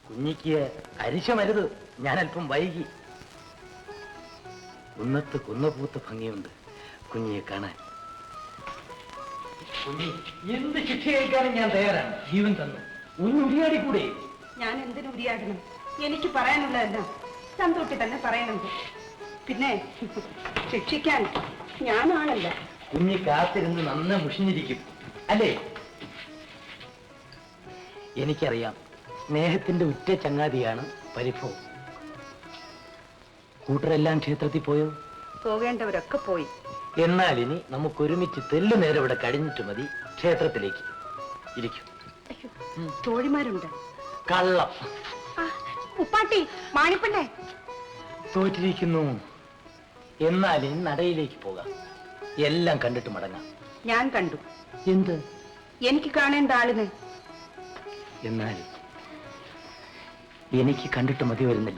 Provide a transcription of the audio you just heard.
കുഞ്ഞിക്ക് അരിശമരുത്, ഞാൻ അല്പം വൈകി. കുന്നത്ത് കുന്നപൂത്ത ഭംഗിയുണ്ട് കുഞ്ഞിയെ കാണാൻ. കുഞ്ഞി എന്ത് ശിക്ഷ കേൾക്കാനും ഞാൻ തയ്യാറാണ്. ജീവൻ തന്നു ഒന്ന് ഉരിയാടിക്കൂടെ? ഞാൻ എന്തിനു ഉരിയാടണം? എനിക്ക് പറയാനുള്ളതല്ല സന്തോഷി തന്നെ പറയണത്. പിന്നെ ശിക്ഷിക്കാൻ ഞാനാണല്ല. കുഞ്ഞി കാത്തിരുന്ന് നന്ന മുഷിഞ്ഞിരിക്കും അല്ലേ? എനിക്കറിയാം, സ്നേഹത്തിന്റെ ഉറ്റ ചങ്ങാതിയാണ് പരിഭവം. കൂട്ടരെല്ലാം ക്ഷേത്രത്തിൽ പോയോ? പോകേണ്ടവരൊക്കെ പോയി. എന്നാൽ ഇനി നമുക്കൊരുമിച്ച് തെല്ലു നേരം ഇവിടെ കഴിഞ്ഞിട്ട് മതി ക്ഷേത്രത്തിലേക്ക്. ഇരിക്കും. തോഴിമാരുണ്ട്. കള്ളം. ഉപ്പാട്ടി, മാണിപ്പണ്ടേ തോറ്റിരിക്കുന്നു. എന്നാൽ ഇനി നടയിലേക്ക് പോകാം. എല്ലാം കണ്ടിട്ട് മടങ്ങാം. ഞാൻ കണ്ടു. എന്ത്? എനിക്ക് കാണേണ്ട ആളിനെ. എന്നാൽ എനിക്ക് കണ്ടിട്ട് മതി വരുന്നില്ല.